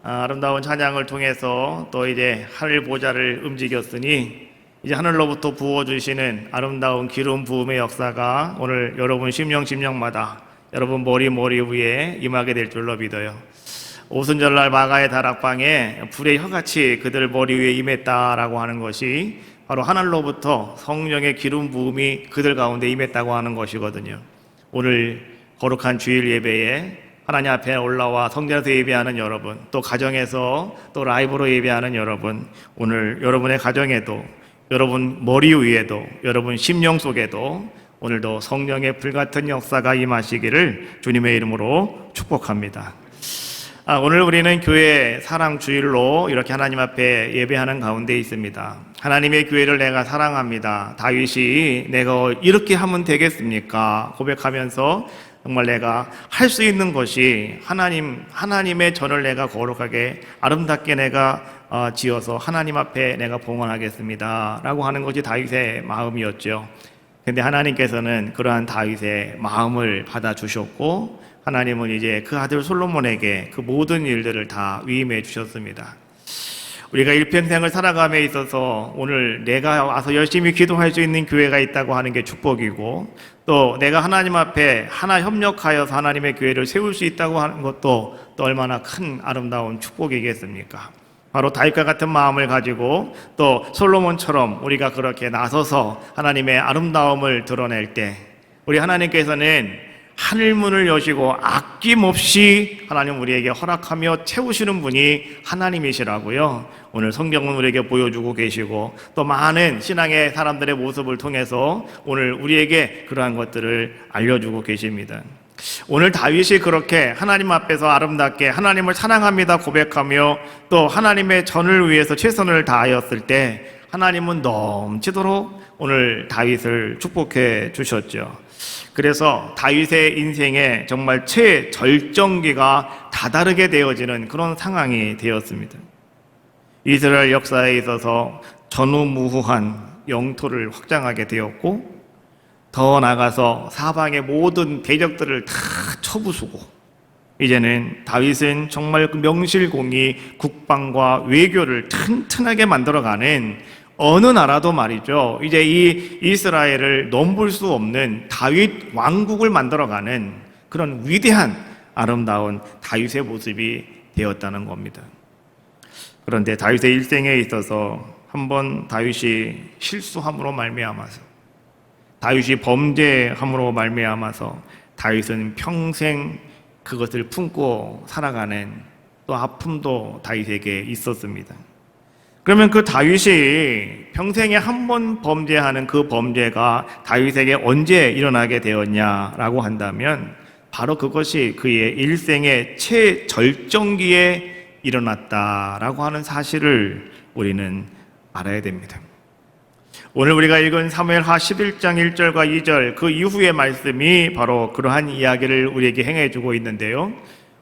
아름다운 찬양을 통해서 또 이제 하늘 보좌를 움직였으니 이제 하늘로부터 부어주시는 아름다운 기름 부음의 역사가 오늘 여러분 심령마다 여러분 머리 위에 임하게 될 줄로 믿어요. 오순절날 마가의 다락방에 불의 혀같이 그들 머리 위에 임했다라고 하는 것이 바로 하늘로부터 성령의 기름 부음이 그들 가운데 임했다고 하는 것이거든요. 오늘 거룩한 주일 예배에 하나님 앞에 올라와 성전에서 예배하는 여러분, 또 가정에서 또 라이브로 예배하는 여러분, 오늘 여러분의 가정에도, 여러분 머리 위에도, 여러분 심령 속에도 오늘도 성령의 불같은 역사가 임하시기를 주님의 이름으로 축복합니다. 오늘 우리는 교회 사랑 주일로 이렇게 하나님 앞에 예배하는 가운데 있습니다. 하나님의 교회를 내가 사랑합니다. 다윗이 내가 이렇게 하면 되겠습니까? 고백하면서 정말 내가 할 수 있는 것이 하나님의 전을 내가 거룩하게 아름답게 내가 지어서 하나님 앞에 내가 봉헌하겠습니다 라고 하는 것이 다윗의 마음이었죠. 근데 하나님께서는 그러한 다윗의 마음을 받아주셨고 하나님은 이제 그 아들 솔로몬에게 그 모든 일들을 다 위임해 주셨습니다. 우리가 일평생을 살아감에 있어서 오늘 내가 와서 열심히 기도할 수 있는 교회가 있다고 하는 게 축복이고, 또 내가 하나님 앞에 하나 협력하여서 하나님의 교회를 세울 수 있다고 하는 것도 또 얼마나 큰 아름다운 축복이겠습니까? 바로 다윗과 같은 마음을 가지고 또 솔로몬처럼 우리가 그렇게 나서서 하나님의 아름다움을 드러낼 때 우리 하나님께서는 하늘문을 여시고 아낌없이 하나님 우리에게 허락하며 채우시는 분이 하나님이시라고요. 오늘 성경은 우리에게 보여주고 계시고 또 많은 신앙의 사람들의 모습을 통해서 오늘 우리에게 그러한 것들을 알려주고 계십니다. 오늘 다윗이 그렇게 하나님 앞에서 아름답게 하나님을 사랑합니다 고백하며 또 하나님의 전을 위해서 최선을 다하였을 때 하나님은 넘치도록 오늘 다윗을 축복해 주셨죠. 그래서 다윗의 인생에 정말 최절정기가 다다르게 되어지는 그런 상황이 되었습니다. 이스라엘 역사에 있어서 전후무후한 영토를 확장하게 되었고, 더 나아가서 사방의 모든 대적들을 다 쳐부수고, 이제는 다윗은 정말 그 명실공히 국방과 외교를 튼튼하게 만들어가는 어느 나라도 말이죠, 이제 이 이스라엘을 넘볼 수 없는 다윗 왕국을 만들어가는 그런 위대한 아름다운 다윗의 모습이 되었다는 겁니다. 그런데 다윗의 일생에 있어서 한번 다윗이 실수함으로 말미암아서, 다윗이 범죄함으로 말미암아서 다윗은 평생 그것을 품고 살아가는 또 아픔도 다윗에게 있었습니다. 그러면 그 다윗이 평생에 한 번 범죄하는 그 범죄가 다윗에게 언제 일어나게 되었냐라고 한다면 바로 그것이 그의 일생의 최절정기에 일어났다라고 하는 사실을 우리는 알아야 됩니다. 오늘 우리가 읽은 사무엘하 11장 1절과 2절 그 이후의 말씀이 바로 그러한 이야기를 우리에게 행해주고 있는데요.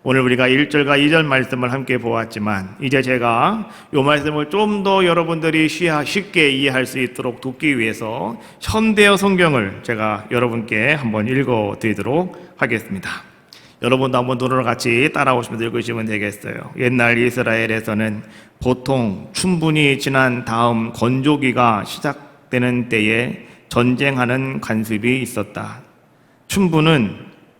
오늘 우리가 1절과 2절 말씀을 함께 보았지만 이제 제가 이 말씀을 좀 더 여러분들이 쉽게 이해할 수 있도록 돕기 위해서 현대어 성경을 제가 여러분께 한번 읽어드리도록 하겠습니다. 여러분도 한번 눈으로 같이 따라오시면서 읽으시면 되겠어요. 옛날 이스라엘에서는 보통 춘분이 지난 다음 건조기가 시작되는 때에 전쟁하는 관습이 있었다. 춘분은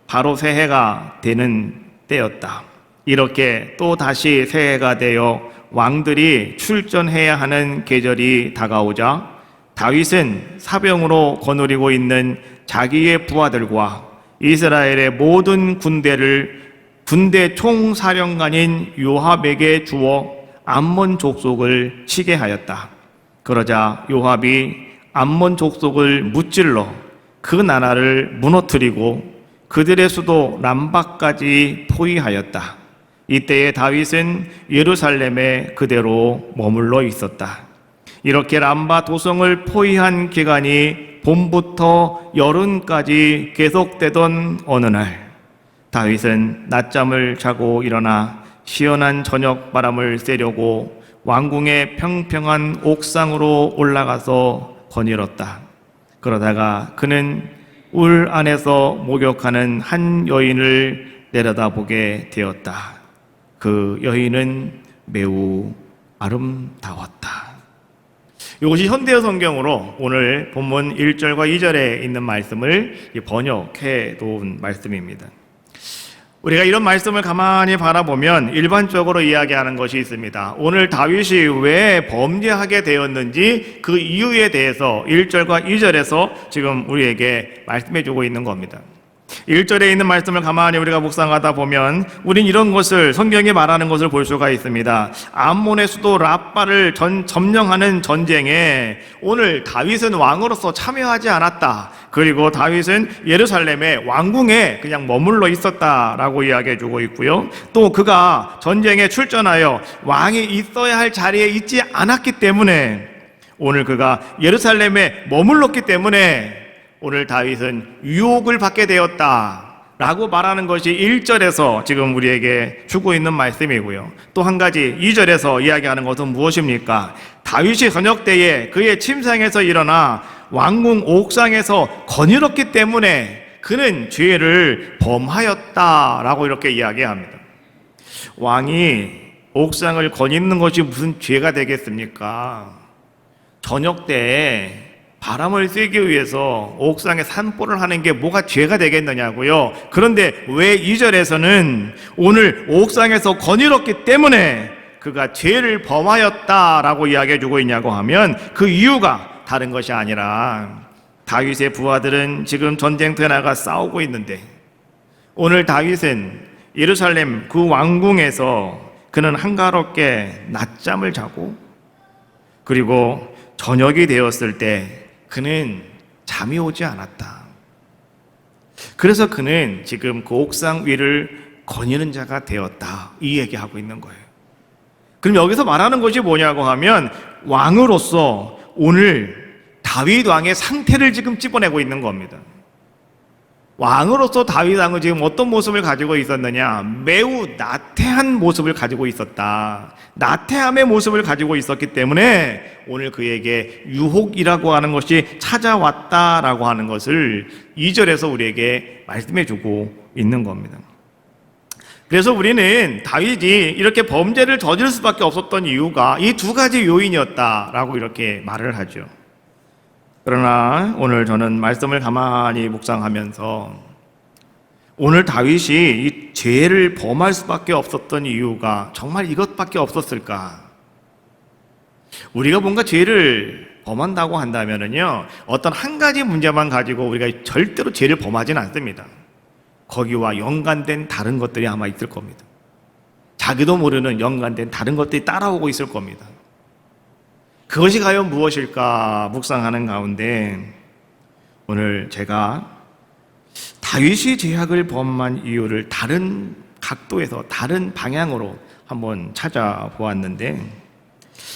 바로 새해가 되는 때였다. 이렇게 또 다시 새해가 되어 왕들이 출전해야 하는 계절이 다가오자 다윗은 사병으로 거느리고 있는 자기의 부하들과 이스라엘의 모든 군대 총사령관인 요압에게 주어 암몬 족속을 치게 하였다. 그러자 요압이 암몬 족속을 무찔러 그 나라를 무너뜨리고 그들의 수도 람바까지 포위하였다. 이때에 다윗은 예루살렘에 그대로 머물러 있었다. 이렇게 람바 도성을 포위한 기간이 봄부터 여름까지 계속되던 어느 날, 다윗은 낮잠을 자고 일어나 시원한 저녁 바람을 쐬려고 왕궁의 평평한 옥상으로 올라가서 거닐었다. 그러다가 그는 울 안에서 목욕하는 한 여인을 내려다보게 되었다. 그 여인은 매우 아름다웠다. 이것이 현대어 성경으로 오늘 본문 1절과 2절에 있는 말씀을 번역해 놓은 말씀입니다. 우리가 이런 말씀을 가만히 바라보면 일반적으로 이야기하는 것이 있습니다. 오늘 다윗이 왜 범죄하게 되었는지 그 이유에 대해서 1절과 2절에서 지금 우리에게 말씀해 주고 있는 겁니다. 1절에 있는 말씀을 가만히 우리가 묵상하다 보면 우린 이런 것을, 성경이 말하는 것을 볼 수가 있습니다. 암몬의 수도 라빠를 점령하는 전쟁에 오늘 다윗은 왕으로서 참여하지 않았다. 그리고 다윗은 예루살렘의 왕궁에 그냥 머물러 있었다라고 이야기해 주고 있고요. 또 그가 전쟁에 출전하여 왕이 있어야 할 자리에 있지 않았기 때문에, 오늘 그가 예루살렘에 머물렀기 때문에 오늘 다윗은 유혹을 받게 되었다라고 말하는 것이 1절에서 지금 우리에게 주고 있는 말씀이고요. 또 한 가지 2절에서 이야기하는 것은 무엇입니까? 다윗이 저녁 때에 그의 침상에서 일어나 왕궁 옥상에서 거닐었기 때문에 그는 죄를 범하였다라고 이렇게 이야기합니다. 왕이 옥상을 거니는 것이 무슨 죄가 되겠습니까? 저녁 때에 바람을 쐬기 위해서 옥상에 산보를 하는 게 뭐가 죄가 되겠느냐고요. 그런데 왜 2절에서는 오늘 옥상에서 거닐었기 때문에 그가 죄를 범하였다라고 이야기해 주고 있냐고 하면 그 이유가 다른 것이 아니라 다윗의 부하들은 지금 전쟁터에 나가 싸우고 있는데 오늘 다윗은 예루살렘 그 왕궁에서 그는 한가롭게 낮잠을 자고, 그리고 저녁이 되었을 때 그는 잠이 오지 않았다. 그래서 그는 지금 그 옥상 위를 거니는 자가 되었다, 이 얘기하고 있는 거예요. 그럼 여기서 말하는 것이 뭐냐고 하면 왕으로서 오늘 다윗 왕의 상태를 지금 찝어내고 있는 겁니다. 왕으로서 다윗 왕은 지금 어떤 모습을 가지고 있었느냐? 매우 나태한 모습을 가지고 있었다. 나태함의 모습을 가지고 있었기 때문에 오늘 그에게 유혹이라고 하는 것이 찾아왔다라고 하는 것을 2절에서 우리에게 말씀해 주고 있는 겁니다. 그래서 우리는 다윗이 이렇게 범죄를 저지를 수밖에 없었던 이유가 이 두 가지 요인이었다라고 이렇게 말을 하죠. 그러나 오늘 저는 말씀을 가만히 묵상하면서 오늘 다윗이 이 죄를 범할 수밖에 없었던 이유가 정말 이것밖에 없었을까? 우리가 뭔가 죄를 범한다고 한다면요, 어떤 한 가지 문제만 가지고 우리가 절대로 죄를 범하지는 않습니다. 거기와 연관된 다른 것들이 아마 있을 겁니다. 자기도 모르는 연관된 다른 것들이 따라오고 있을 겁니다. 그것이 과연 무엇일까 묵상하는 가운데 오늘 제가 다윗이 죄악을 범한 이유를 다른 각도에서 다른 방향으로 한번 찾아보았는데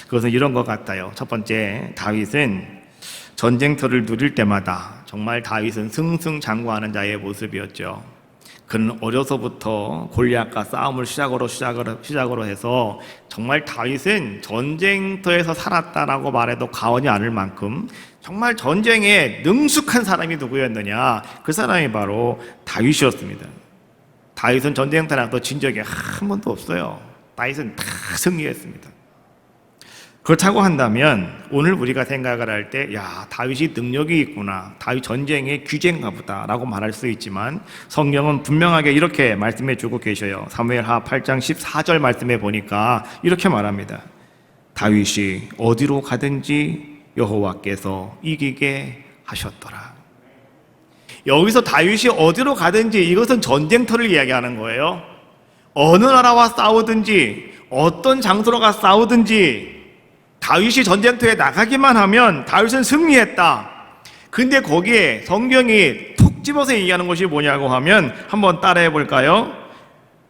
그것은 이런 것 같아요. 첫 번째, 다윗은 전쟁터를 누릴 때마다 정말 다윗은 승승장구하는 자의 모습이었죠. 그는 어려서부터 골리앗과 싸움을 시작으로 해서 정말 다윗은 전쟁터에서 살았다라고 말해도 과언이 아닐 만큼 정말 전쟁에 능숙한 사람이 누구였느냐? 그 사람이 바로 다윗이었습니다. 다윗은 전쟁터에 나가서 진 적이 한 번도 없어요. 다윗은 다 승리했습니다. 그렇다고 한다면 오늘 우리가 생각을 할 때 다윗이 능력이 있구나, 다윗 전쟁의 귀재인가 보다라고 말할 수 있지만 성경은 분명하게 이렇게 말씀해 주고 계셔요. 사무엘하 8장 14절 말씀에 보니까 이렇게 말합니다. 다윗이 어디로 가든지 여호와께서 이기게 하셨더라. 여기서 다윗이 어디로 가든지, 이것은 전쟁터를 이야기하는 거예요. 어느 나라와 싸우든지 어떤 장소로 가 싸우든지 다윗이 전쟁터에 나가기만 하면 다윗은 승리했다. 근데 거기에 성경이 툭 집어서 얘기하는 것이 뭐냐고 하면 한번 따라해 볼까요?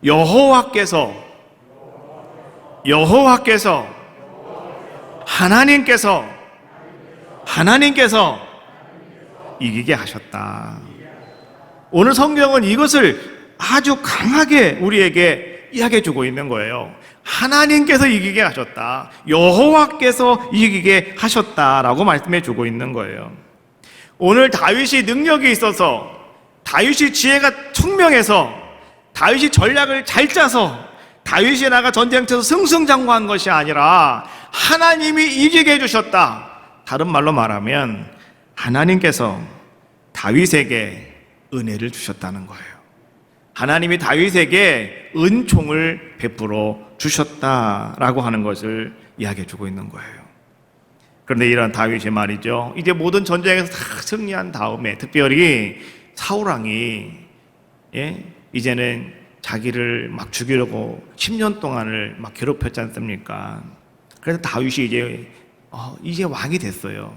여호와께서 하나님께서 이기게 하셨다. 오늘 성경은 이것을 아주 강하게 우리에게 이야기해 주고 있는 거예요. 하나님께서 이기게 하셨다, 여호와께서 이기게 하셨다라고 말씀해 주고 있는 거예요. 오늘 다윗이 능력이 있어서, 다윗이 지혜가 총명해서, 다윗이 전략을 잘 짜서 다윗이 나가 전쟁터에서 승승장구한 것이 아니라 하나님이 이기게 해주셨다. 다른 말로 말하면 하나님께서 다윗에게 은혜를 주셨다는 거예요. 하나님이 다윗에게 은총을 베풀어 주셨다라고 하는 것을 이야기해 주고 있는 거예요. 그런데 이런 다윗이 말이죠, 이제 모든 전쟁에서 다 승리한 다음에 특별히 사울왕이 이제는 자기를 막 죽이려고 10년 동안을 막 괴롭혔지 않습니까? 그래서 다윗이 이제 왕이 됐어요.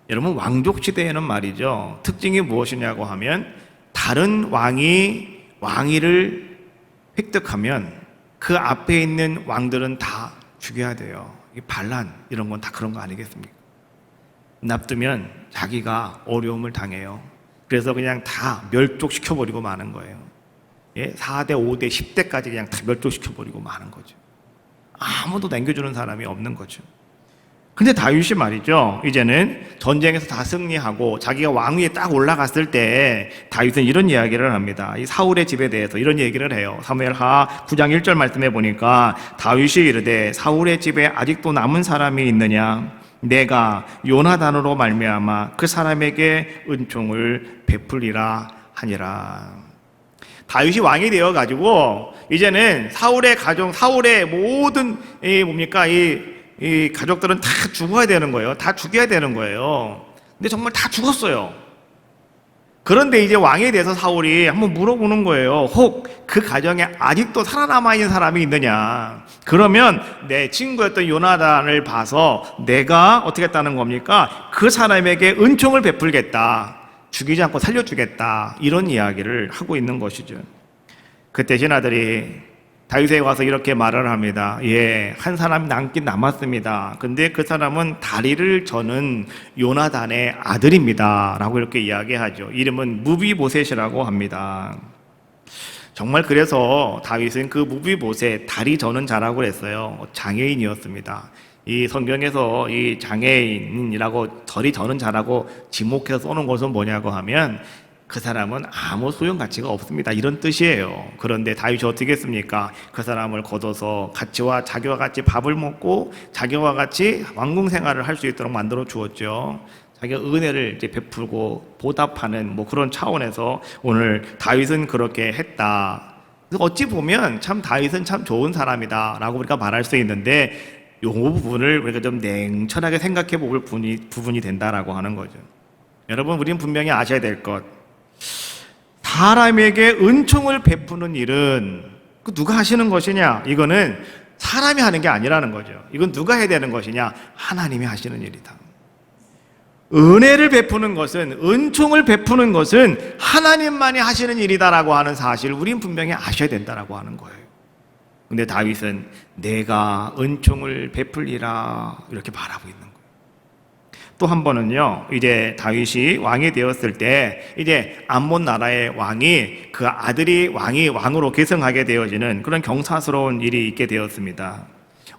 여러분, 왕족 시대에는 말이죠, 특징이 무엇이냐고 하면 다른 왕이 왕위를 획득하면 그 앞에 있는 왕들은 다 죽여야 돼요. 반란 이런 건 다 그런 거 아니겠습니까? 납두면 자기가 어려움을 당해요. 그래서 그냥 다 멸족시켜버리고 마는 거예요. 4대, 5대, 10대까지 그냥 다 멸족시켜버리고 마는 거죠. 아무도 남겨주는 사람이 없는 거죠. 근데 다윗이 말이죠, 이제는 전쟁에서 다 승리하고 자기가 왕위에 딱 올라갔을 때 다윗은 이런 이야기를 합니다. 이 사울의 집에 대해서 이런 얘기를 해요. 사무엘하 9장 1절 말씀해 보니까 다윗이 이르되 사울의 집에 아직도 남은 사람이 있느냐? 내가 요나단으로 말미암아 그 사람에게 은총을 베풀리라 하니라. 다윗이 왕이 되어가지고 이제는 사울의 가정, 사울의 모든 이 가족들은 다 죽어야 되는 거예요. 다 죽여야 되는 거예요. 근데 정말 다 죽었어요. 그런데 이제 왕에 대해서 사울이 한번 물어보는 거예요. 혹 그 가정에 아직도 살아남아 있는 사람이 있느냐? 그러면 내 친구였던 요나단을 봐서 내가 어떻게 했다는 겁니까? 그 사람에게 은총을 베풀겠다. 죽이지 않고 살려주겠다. 이런 이야기를 하고 있는 것이죠. 그때 신하들이 다윗에게 와서 이렇게 말을 합니다. 한 사람이 남긴 남았습니다. 근데 그 사람은 다리를 저는 요나단의 아들입니다. 라고 이렇게 이야기하죠. 이름은 무비보셋이라고 합니다. 정말 그래서 다윗은 그 무비보셋, 다리 저는 자라고 했어요. 장애인이었습니다. 이 성경에서 이 장애인이라고 다리 저는 자라고 지목해서 써놓은 것은 뭐냐고 하면 그 사람은 아무 소용 가치가 없습니다. 이런 뜻이에요. 그런데 다윗이 어떻게 했습니까? 그 사람을 거둬서 자기와 같이 밥을 먹고 자기와 같이 왕궁 생활을 할 수 있도록 만들어 주었죠. 자기가 은혜를 이제 베풀고 보답하는 그런 차원에서 오늘 다윗은 그렇게 했다. 그래서 어찌 보면 참 다윗은 참 좋은 사람이다라고 우리가 말할 수 있는데 이 부분을 우리가 좀 냉철하게 생각해 볼 부분이 된다라고 하는 거죠. 여러분, 우리는 분명히 아셔야 될 것. 사람에게 은총을 베푸는 일은 누가 하시는 것이냐? 이거는 사람이 하는 게 아니라는 거죠. 이건 누가 해야 되는 것이냐? 하나님이 하시는 일이다. 은혜를 베푸는 것은, 은총을 베푸는 것은 하나님만이 하시는 일이다라고 하는 사실을 우린 분명히 아셔야 된다라고 하는 거예요. 근데 다윗은 내가 은총을 베풀리라 이렇게 말하고 있는 거예요. 또 한 번은요, 이제 다윗이 왕이 되었을 때 이제 암몬 나라의 왕이 그 아들이 왕으로 계승하게 되어지는 그런 경사스러운 일이 있게 되었습니다.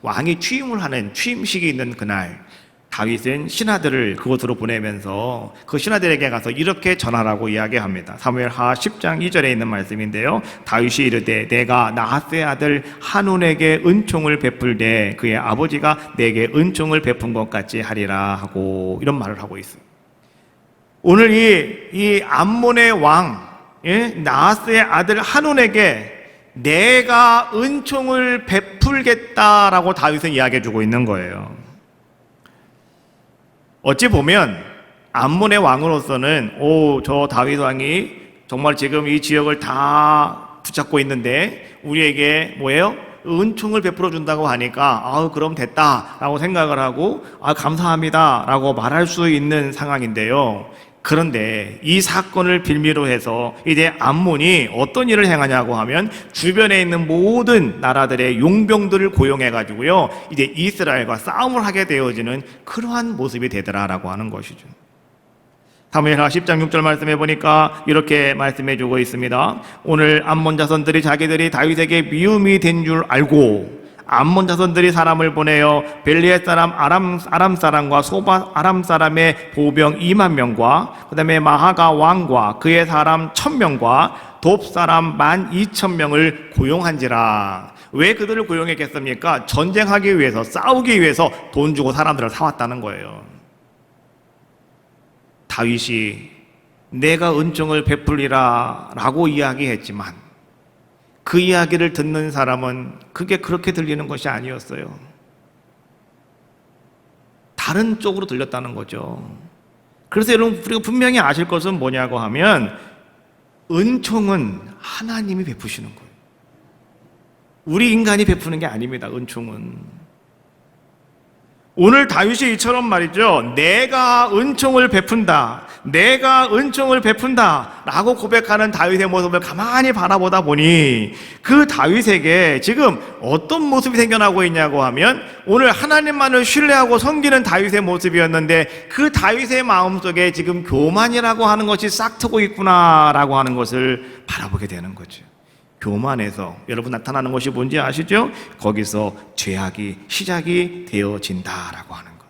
왕이 취임을 하는 취임식이 있는 그날 다윗은 신하들을 그곳으로 보내면서 그 신하들에게 가서 이렇게 전하라고 이야기합니다. 사무엘하 10장 2절에 있는 말씀인데요, 다윗이 이르되 내가 나하스의 아들 한운에게 은총을 베풀되 그의 아버지가 내게 은총을 베푼 것 같이 하리라 하고 이런 말을 하고 있어요. 오늘 이 암몬의 왕 나하스의 아들 한운에게 내가 은총을 베풀겠다라고 다윗은 이야기해 주고 있는 거예요. 어찌 보면 암몬의 왕으로서는 저 다윗 왕이 정말 지금 이 지역을 다 붙잡고 있는데 우리에게 뭐예요? 은총을 베풀어 준다고 하니까 그럼 됐다라고 생각을 하고 감사합니다라고 말할 수 있는 상황인데요. 그런데 이 사건을 빌미로 해서 이제 암몬이 어떤 일을 행하냐고 하면 주변에 있는 모든 나라들의 용병들을 고용해가지고요, 이제 이스라엘과 싸움을 하게 되어지는 그러한 모습이 되더라라고 하는 것이죠. 사무엘하 10장 6절 말씀해 보니까 이렇게 말씀해 주고 있습니다. 오늘 암몬 자손들이 자기들이 다윗에게 미움이 된 줄 알고 암몬 자손들이 사람을 보내어 벨리의 사람 아람 사람과 소바 아람 사람의 보병 2만 명과 그 다음에 마하가 왕과 그의 사람 1,000명과 돕 사람 12,000명을 고용한지라. 왜 그들을 고용했겠습니까? 전쟁하기 위해서, 싸우기 위해서 돈 주고 사람들을 사왔다는 거예요. 다윗이 내가 은총을 베풀리라 라고 이야기했지만 그 이야기를 듣는 사람은 그게 그렇게 들리는 것이 아니었어요. 다른 쪽으로 들렸다는 거죠. 그래서 여러분, 우리가 분명히 아실 것은 뭐냐고 하면 은총은 하나님이 베푸시는 거예요. 우리 인간이 베푸는 게 아닙니다. 은총은. 오늘 다윗이 이처럼 말이죠. 내가 은총을 베푼다. 내가 은총을 베푼다. 라고 고백하는 다윗의 모습을 가만히 바라보다 보니 그 다윗에게 지금 어떤 모습이 생겨나고 있냐고 하면 오늘 하나님만을 신뢰하고 섬기는 다윗의 모습이었는데 그 다윗의 마음속에 지금 교만이라고 하는 것이 싹 트고 있구나라고 하는 것을 바라보게 되는 거죠. 교만에서 여러분 나타나는 것이 뭔지 아시죠? 거기서 죄악이 시작이 되어진다라고 하는 것.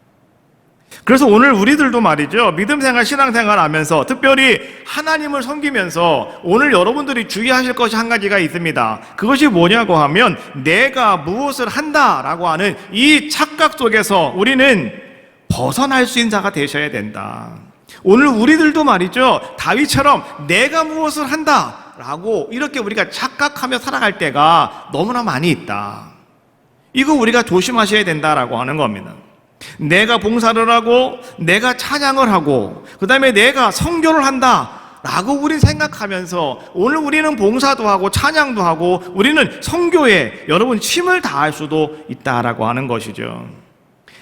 그래서 오늘 우리들도 말이죠, 믿음생활, 신앙생활 하면서 특별히 하나님을 섬기면서 오늘 여러분들이 주의하실 것이 한 가지가 있습니다. 그것이 뭐냐고 하면 내가 무엇을 한다라고 하는 이 착각 속에서 우리는 벗어날 수 있는 자가 되셔야 된다. 오늘 우리들도 말이죠, 다윗처럼 내가 무엇을 한다 라고 이렇게 우리가 착각하며 살아갈 때가 너무나 많이 있다. 이거 우리가 조심하셔야 된다라고 하는 겁니다. 내가 봉사를 하고 내가 찬양을 하고 그 다음에 내가 선교를 한다 라고 우리 생각하면서 오늘 우리는 봉사도 하고 찬양도 하고 우리는 선교에 여러분 힘을 다할 수도 있다라고 하는 것이죠.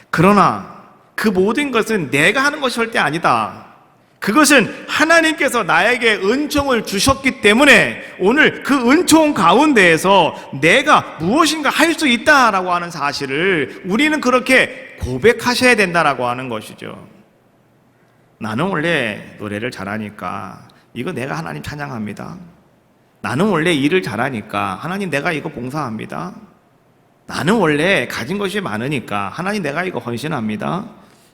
그러나 그 모든 것은 내가 하는 것이 절대 아니다. 그것은 하나님께서 나에게 은총을 주셨기 때문에 오늘 그 은총 가운데에서 내가 무엇인가 할 수 있다라고 하는 사실을 우리는 그렇게 고백하셔야 된다라고 하는 것이죠. 나는 원래 노래를 잘하니까 이거 내가 하나님 찬양합니다. 나는 원래 일을 잘하니까 하나님 내가 이거 봉사합니다. 나는 원래 가진 것이 많으니까 하나님 내가 이거 헌신합니다.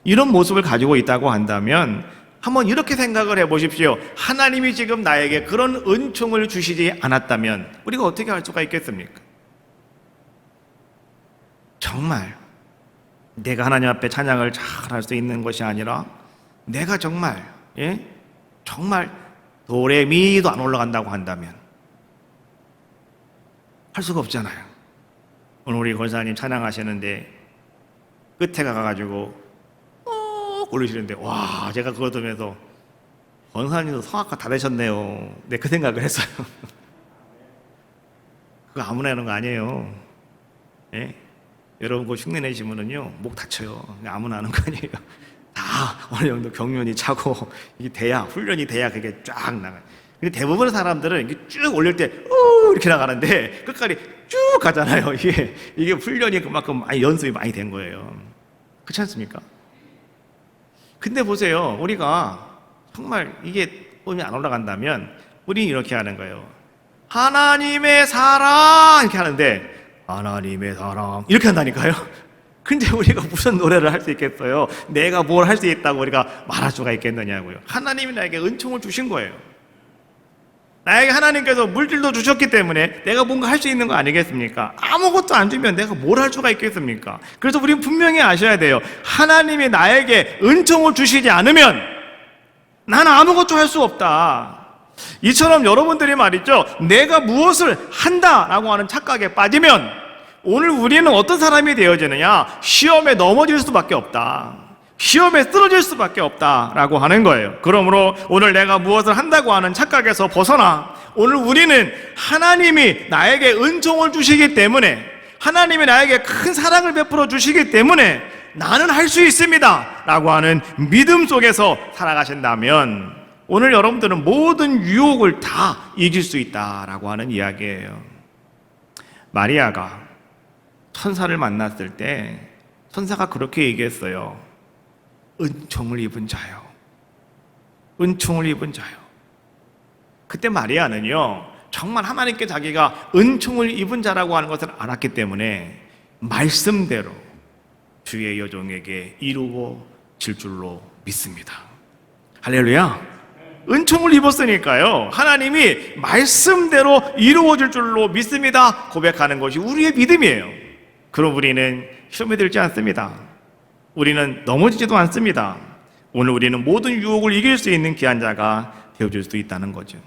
이런 모습을 가지고 있다고 한다면 한번 이렇게 생각을 해보십시오. 하나님이 지금 나에게 그런 은총을 주시지 않았다면 우리가 어떻게 할 수가 있겠습니까? 정말 내가 하나님 앞에 찬양을 잘 할 수 있는 것이 아니라 내가 정말 정말 도레미도 안 올라간다고 한다면 할 수가 없잖아요. 오늘 우리 권사님 찬양하시는데 끝에 가가지고 올리시는데 와, 제가 그거 들으면서 권사님도 성악가 다 되셨네요. 네, 그 생각을 했어요. 그거 아무나 하는 거 아니에요. 예? 여러분 그 흉내 내시면은요 목 다쳐요. 아무나 하는 거 아니에요. 다 어느 정도 경륜이 차고 이게 돼야, 훈련이 돼야 그게 쫙 나가요. 근데 대부분의 사람들은 이게 쭉 올릴 때 이렇게 나가는데 끝까지 쭉 가잖아요. 이게 훈련이 그만큼 많이 연습이 많이 된 거예요. 그렇지 않습니까? 근데 보세요. 우리가 정말 이게 음이 안 올라간다면 우리는 이렇게 하는 거예요. 하나님의 사랑 이렇게 하는데 하나님의 사랑 이렇게 한다니까요. 근데 우리가 무슨 노래를 할 수 있겠어요? 내가 뭘 할 수 있다고 우리가 말할 수가 있겠느냐고요. 하나님이 나에게 은총을 주신 거예요. 나에게 하나님께서 물질도 주셨기 때문에 내가 뭔가 할 수 있는 거 아니겠습니까? 아무것도 안 주면 내가 뭘 할 수가 있겠습니까? 그래서 우리는 분명히 아셔야 돼요. 하나님이 나에게 은총을 주시지 않으면 나는 아무것도 할 수 없다. 이처럼 여러분들이 말이죠, 내가 무엇을 한다라고 하는 착각에 빠지면 오늘 우리는 어떤 사람이 되어지느냐? 시험에 넘어질 수밖에 없다. 시험에 쓰러질 수밖에 없다라고 하는 거예요. 그러므로 오늘 내가 무엇을 한다고 하는 착각에서 벗어나 오늘 우리는 하나님이 나에게 은총을 주시기 때문에 하나님이 나에게 큰 사랑을 베풀어 주시기 때문에 나는 할 수 있습니다 라고 하는 믿음 속에서 살아가신다면 오늘 여러분들은 모든 유혹을 다 이길 수 있다라고 하는 이야기예요. 마리아가 천사를 만났을 때 천사가 그렇게 얘기했어요. 은총을 입은 자요. 은총을 입은 자요. 그때 마리아는요, 정말 하나님께 자기가 은총을 입은 자라고 하는 것을 알았기 때문에 말씀대로 주의 여종에게 이루어질 줄로 믿습니다. 할렐루야. 은총을 입었으니까요. 하나님이 말씀대로 이루어질 줄로 믿습니다. 고백하는 것이 우리의 믿음이에요. 그럼 우리는 시험에 들지 않습니다. 우리는 넘어지지도 않습니다. 오늘 우리는 모든 유혹을 이길 수 있는 귀한 자가 되어줄 수 있다는 거죠.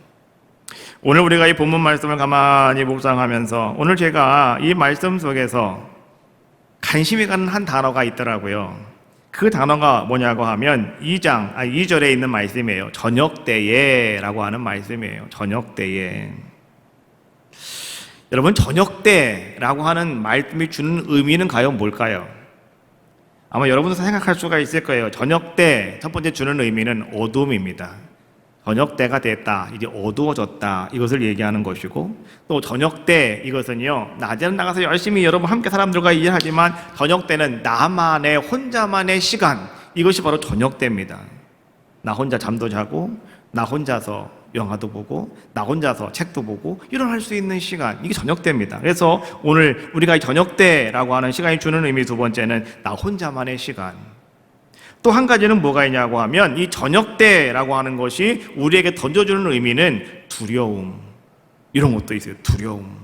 오늘 우리가 이 본문 말씀을 가만히 묵상하면서 오늘 제가 이 말씀 속에서 관심이 가는 한 단어가 있더라고요. 그 단어가 뭐냐고 하면 2절에 있는 말씀이에요. 저녁 때에 라고 하는 말씀이에요. 저녁 때에. 여러분, 저녁 때라고 하는 말씀이 주는 의미는 과연 뭘까요? 아마 여러분도 생각할 수가 있을 거예요. 저녁 때 첫 번째 주는 의미는 어두움입니다. 저녁 때가 됐다, 이제 어두워졌다, 이것을 얘기하는 것이고, 또 저녁 때 이것은요, 낮에는 나가서 열심히 여러분 함께 사람들과 일하지만 저녁 때는 나만의 혼자만의 시간, 이것이 바로 저녁 때입니다. 나 혼자 잠도 자고, 나 혼자서 영화도 보고, 나 혼자서 책도 보고 일어날 수 있는 시간, 이게 저녁 때입니다. 그래서 오늘 우리가 이 저녁 때라고 하는 시간이 주는 의미 두 번째는 나 혼자만의 시간. 또 한 가지는 뭐가 있냐고 하면 이 저녁 때라고 하는 것이 우리에게 던져주는 의미는 두려움, 이런 것도 있어요. 두려움.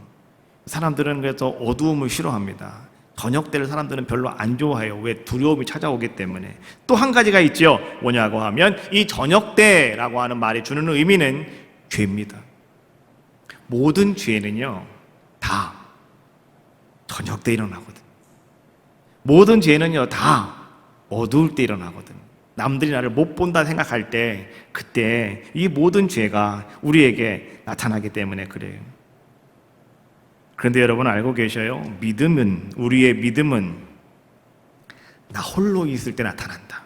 사람들은 그래서 어두움을 싫어합니다. 저녁 때를 사람들은 별로 안 좋아해요. 왜? 두려움이 찾아오기 때문에. 또 한 가지가 있죠. 뭐냐고 하면 이 저녁 때라고 하는 말이 주는 의미는 죄입니다. 모든 죄는요 다 저녁 때 일어나거든. 모든 죄는요 다 어두울 때 일어나거든. 남들이 나를 못 본다 생각할 때, 그때 이 모든 죄가 우리에게 나타나기 때문에 그래요. 그런데 여러분 알고 계셔요? 우리의 믿음은 나 홀로 있을 때 나타난다.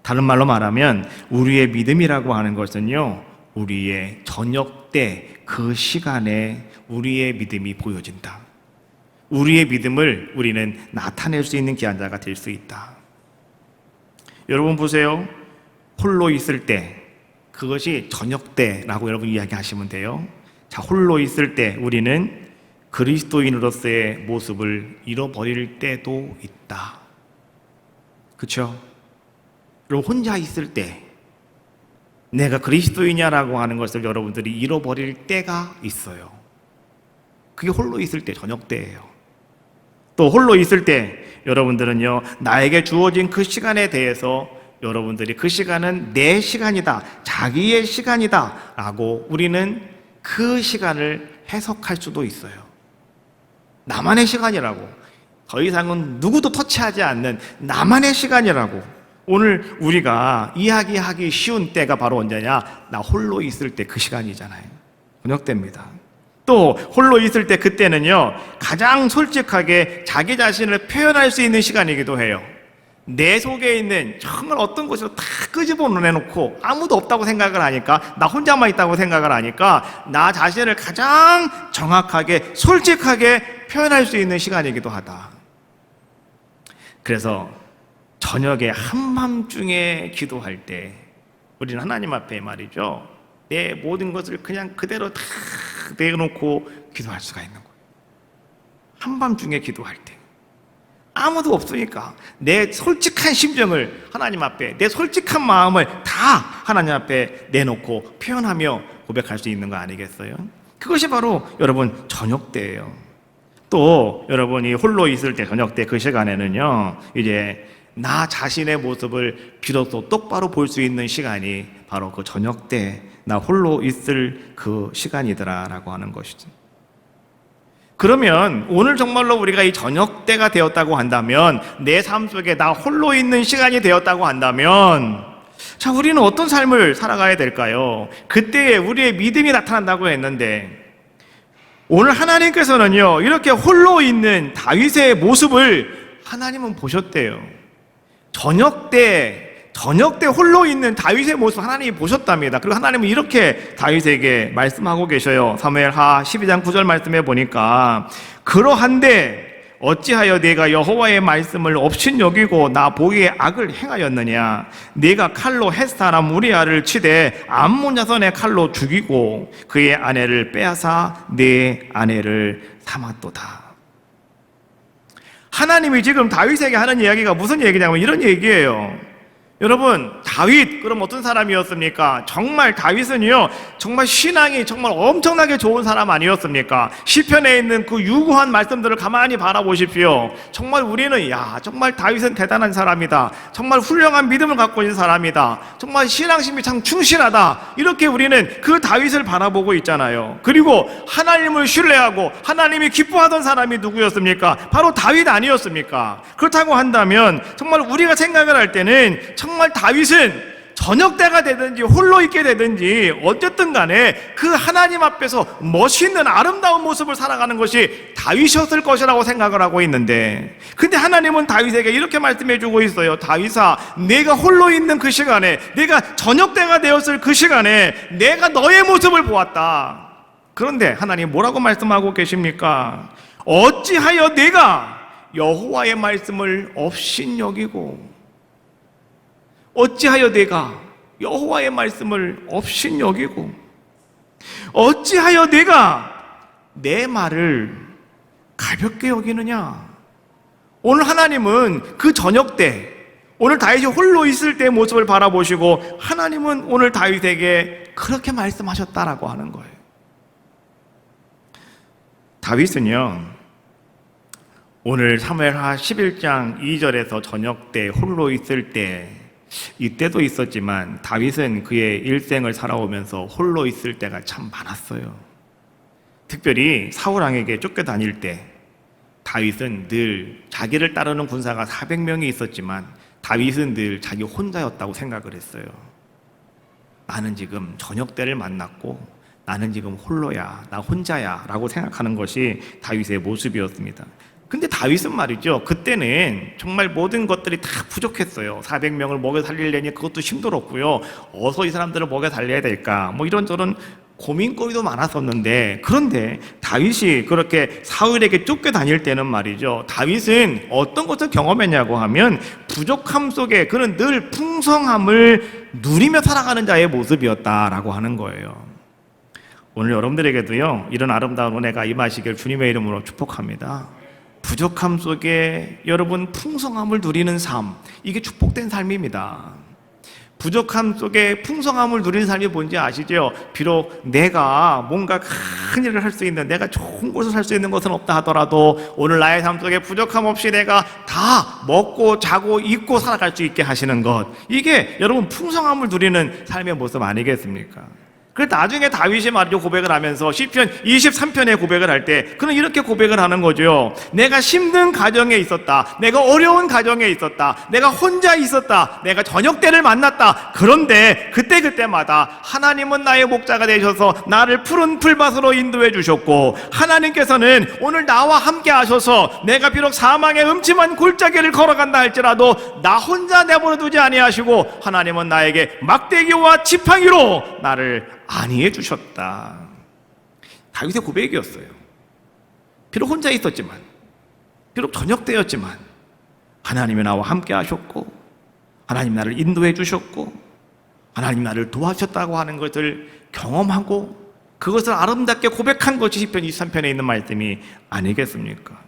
다른 말로 말하면 우리의 믿음이라고 하는 것은요, 우리의 저녁 때 그 시간에 우리의 믿음이 보여진다. 우리의 믿음을 우리는 나타낼 수 있는 귀한 자가 될 수 있다. 여러분 보세요. 홀로 있을 때, 그것이 저녁 때라고 여러분 이야기하시면 돼요. 자, 홀로 있을 때 우리는 그리스도인으로서의 모습을 잃어버릴 때도 있다. 그렇죠? 여러분 혼자 있을 때 내가 그리스도이냐라고 하는 것을 여러분들이 잃어버릴 때가 있어요. 그게 홀로 있을 때, 저녁 때예요. 또 홀로 있을 때 여러분들은요, 나에게 주어진 그 시간에 대해서 여러분들이 그 시간은 내 시간이다, 자기의 시간이다 라고 우리는 그 시간을 해석할 수도 있어요. 나만의 시간이라고, 더 이상은 누구도 터치하지 않는 나만의 시간이라고. 오늘 우리가 이야기하기 쉬운 때가 바로 언제냐? 나 홀로 있을 때 그 시간이잖아요. 저녁 때입니다. 또 홀로 있을 때 그때는요, 가장 솔직하게 자기 자신을 표현할 수 있는 시간이기도 해요. 내 속에 있는 정말 어떤 것을 다 끄집어내놓고 아무도 없다고 생각을 하니까, 나 혼자만 있다고 생각을 하니까 나 자신을 가장 정확하게 솔직하게 표현할 수 있는 시간이기도 하다. 그래서 저녁에 한밤중에 기도할 때 우리는 하나님 앞에 말이죠, 내 모든 것을 그냥 그대로 다 내놓고 기도할 수가 있는 거예요. 한밤중에 기도할 때 아무도 없으니까 내 솔직한 심정을 하나님 앞에, 내 솔직한 마음을 다 하나님 앞에 내놓고 표현하며 고백할 수 있는 거 아니겠어요? 그것이 바로 여러분 저녁 때예요. 또 여러분이 홀로 있을 때, 저녁 때 그 시간에는요, 이제 나 자신의 모습을 비로소 똑바로 볼 수 있는 시간이 바로 그 저녁 때 나 홀로 있을 그 시간이더라 라고 하는 것이죠. 그러면 오늘 정말로 우리가 이 저녁 때가 되었다고 한다면, 내 삶 속에 나 홀로 있는 시간이 되었다고 한다면, 자, 우리는 어떤 삶을 살아가야 될까요? 그때에 우리의 믿음이 나타난다고 했는데, 오늘 하나님께서는요, 이렇게 홀로 있는 다윗의 모습을 하나님은 보셨대요. 저녁 때 홀로 있는 다윗의 모습 하나님이 보셨답니다. 그리고 하나님은 이렇게 다윗에게 말씀하고 계셔요. 사무엘하 12장 9절 말씀에 보니까, 그러한데 어찌하여 네가 여호와의 말씀을 업신여기고 나 보기에 악을 행하였느냐? 네가 칼로 헷 사람 우리아를 치되 암몬 자손의 칼로 죽이고 그의 아내를 빼앗아 네 아내를 삼았도다. 하나님이 지금 다윗에게 하는 이야기가 무슨 얘기냐면 이런 얘기예요. 여러분, 다윗, 그럼 어떤 사람이었습니까? 정말 다윗은요, 정말 신앙이 정말 엄청나게 좋은 사람 아니었습니까? 시편에 있는 그 유구한 말씀들을 가만히 바라보십시오. 정말 우리는, 정말 다윗은 대단한 사람이다. 정말 훌륭한 믿음을 갖고 있는 사람이다. 정말 신앙심이 참 충실하다. 이렇게 우리는 그 다윗을 바라보고 있잖아요. 그리고 하나님을 신뢰하고 하나님이 기뻐하던 사람이 누구였습니까? 바로 다윗 아니었습니까? 그렇다고 한다면 정말 우리가 생각을 할 때는 정말 다윗은 저녁 때가 되든지 홀로 있게 되든지 어쨌든 간에 그 하나님 앞에서 멋있는 아름다운 모습을 살아가는 것이 다윗이었을 것이라고 생각을 하고 있는데, 근데 하나님은 다윗에게 이렇게 말씀해 주고 있어요. 다윗아, 내가 홀로 있는 그 시간에, 내가 저녁 때가 되었을 그 시간에 내가 너의 모습을 보았다. 그런데 하나님 뭐라고 말씀하고 계십니까? 어찌하여 내가 여호와의 말씀을 업신여기고, 어찌하여 내가 여호와의 말씀을 업신여기고, 어찌하여 내가 내 말을 가볍게 여기느냐. 오늘 하나님은 그 저녁 때, 오늘 다윗이 홀로 있을 때의 모습을 바라보시고 하나님은 오늘 다윗에게 그렇게 말씀하셨다라고 하는 거예요. 다윗은요, 오늘 사무엘하 11장 2절에서 저녁 때 홀로 있을 때, 이때도 있었지만 다윗은 그의 일생을 살아오면서 홀로 있을 때가 참 많았어요. 특별히 사울왕에게 쫓겨다닐 때 다윗은 늘 자기를 따르는 군사가 400명이 있었지만 다윗은 늘 자기 혼자였다고 생각을 했어요. 나는 지금 저녁 때를 만났고 나는 지금 홀로야, 나 혼자야 라고 생각하는 것이 다윗의 모습이었습니다. 근데 다윗은 말이죠, 그때는 정말 모든 것들이 다 부족했어요. 400명을 먹여 살리려니 그것도 힘들었고요. 어서 이 사람들을 먹여 살려야 될까, 이런저런 고민거리도 많았었는데, 그런데 다윗이 그렇게 사울에게 쫓겨다닐 때는 말이죠, 다윗은 어떤 것을 경험했냐고 하면 부족함 속에 그는 늘 풍성함을 누리며 살아가는 자의 모습이었다라고 하는 거예요. 오늘 여러분들에게도요, 이런 아름다운 은혜가 임하시길 주님의 이름으로 축복합니다. 부족함 속에 여러분 풍성함을 누리는 삶, 이게 축복된 삶입니다. 부족함 속에 풍성함을 누리는 삶이 뭔지 아시죠? 비록 내가 뭔가 큰 일을 할 수 있는, 내가 좋은 곳을 살 수 있는 것은 없다 하더라도 오늘 나의 삶 속에 부족함 없이 내가 다 먹고 자고 입고 살아갈 수 있게 하시는 것, 이게 여러분 풍성함을 누리는 삶의 모습 아니겠습니까? 그래서 나중에 다윗이 말이죠, 고백을 하면서 시편 23편에 고백을 할 때 그는 이렇게 고백을 하는 거죠. 내가 힘든 가정에 있었다, 내가 어려운 가정에 있었다, 내가 혼자 있었다, 내가 저녁 때를 만났다. 그런데 그때마다 하나님은 나의 목자가 되셔서 나를 푸른 풀밭으로 인도해 주셨고, 하나님께서는 오늘 나와 함께 하셔서 내가 비록 사망의 음침한 골짜기를 걸어간다 할지라도 나 혼자 내버려 두지 아니하시고 하나님은 나에게 막대기와 지팡이로 나를 안위해 주셨다. 다윗의 고백이었어요. 비록 혼자 있었지만, 비록 저녁 때였지만 하나님이 나와 함께 하셨고 하나님 나를 인도해 주셨고 하나님 나를 도와주셨다고 하는 것을 경험하고 그것을 아름답게 고백한 것이 시편 23편에 있는 말씀이 아니겠습니까?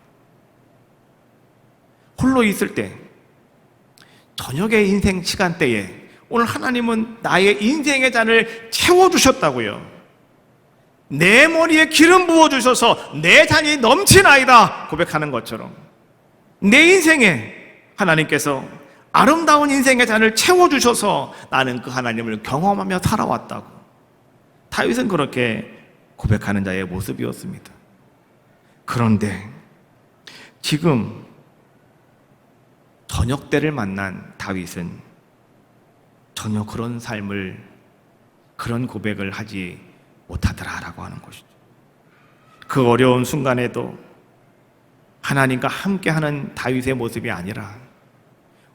홀로 있을 때, 저녁의 인생 시간대에 오늘 하나님은 나의 인생의 잔을 채워주셨다고요. 내 머리에 기름 부어주셔서 내 잔이 넘치나이다 고백하는 것처럼 내 인생에 하나님께서 아름다운 인생의 잔을 채워주셔서 나는 그 하나님을 경험하며 살아왔다고 다윗은 그렇게 고백하는 자의 모습이었습니다. 그런데 지금 저녁 때를 만난 다윗은 전혀 그런 삶을, 그런 고백을 하지 못하더라라고 하는 것이죠. 그 어려운 순간에도 하나님과 함께하는 다윗의 모습이 아니라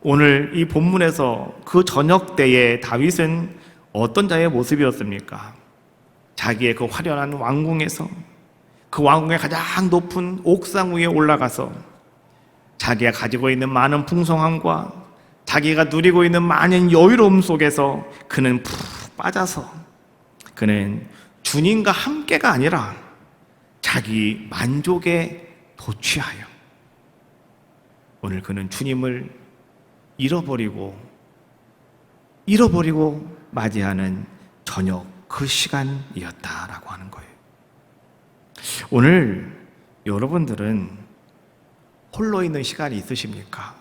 오늘 이 본문에서 그 저녁 때에 다윗은 어떤 자의 모습이었습니까? 자기의 그 화려한 왕궁에서, 그 왕궁의 가장 높은 옥상 위에 올라가서 자기가 가지고 있는 많은 풍성함과 자기가 누리고 있는 많은 여유로움 속에서 그는 푹 빠져서 그는 주님과 함께가 아니라 자기 만족에 도취하여 오늘 그는 주님을 잃어버리고 잃어버리고 맞이하는 저녁 그 시간이었다라고 하는 거예요. 오늘 여러분들은 홀로 있는 시간이 있으십니까?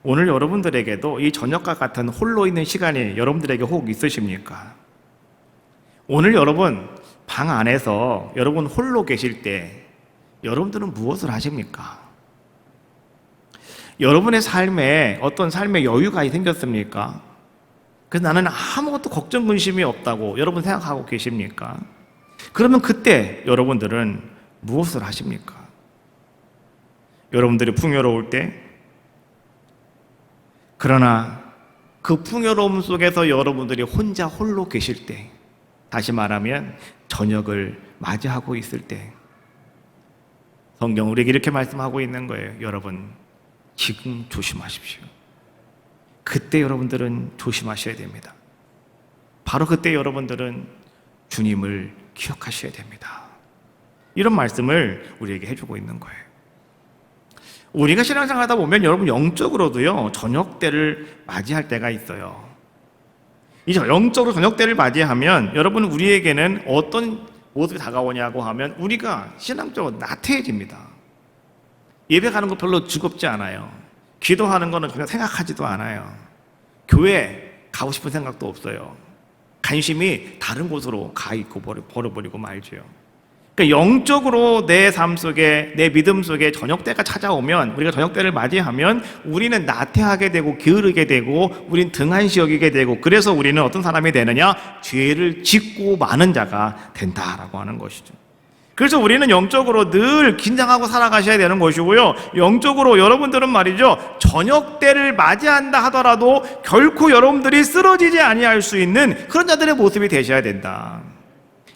오늘 여러분들에게도 이 저녁과 같은 홀로 있는 시간이 여러분들에게 혹 있으십니까? 오늘 여러분 방 안에서 여러분 홀로 계실 때 여러분들은 무엇을 하십니까? 여러분의 삶에 어떤 삶의 여유가 생겼습니까? 그래서 나는 아무것도 걱정 근심이 없다고 여러분 생각하고 계십니까? 그러면 그때 여러분들은 무엇을 하십니까? 여러분들이 풍요로울 때, 그러나 그 풍요로움 속에서 여러분들이 혼자 홀로 계실 때, 다시 말하면 저녁을 맞이하고 있을 때, 성경 우리에게 이렇게 말씀하고 있는 거예요. 여러분, 지금 조심하십시오. 그때 여러분들은 조심하셔야 됩니다. 바로 그때 여러분들은 주님을 기억하셔야 됩니다. 이런 말씀을 우리에게 해주고 있는 거예요. 우리가 신앙생활 하다 보면 여러분 영적으로도요, 저녁 때를 맞이할 때가 있어요. 이 영적으로 저녁 때를 맞이하면 여러분 우리에게는 어떤 모습이 다가오냐고 하면 우리가 신앙적으로 나태해집니다. 예배 가는 거 별로 즐겁지 않아요. 기도하는 거는 그냥 생각하지도 않아요. 교회 가고 싶은 생각도 없어요. 관심이 다른 곳으로 가 있고 버려버리고 말죠. 그러니까 영적으로 내 삶 속에, 내 믿음 속에 저녁 때가 찾아오면, 우리가 저녁 때를 맞이하면 우리는 나태하게 되고 게으르게 되고 우린 등한시 여기게 되고, 그래서 우리는 어떤 사람이 되느냐? 죄를 짓고 마는 자가 된다라고 하는 것이죠. 그래서 우리는 영적으로 늘 긴장하고 살아가셔야 되는 것이고요, 영적으로 여러분들은 말이죠, 저녁 때를 맞이한다 하더라도 결코 여러분들이 쓰러지지 아니할 수 있는 그런 자들의 모습이 되셔야 된다.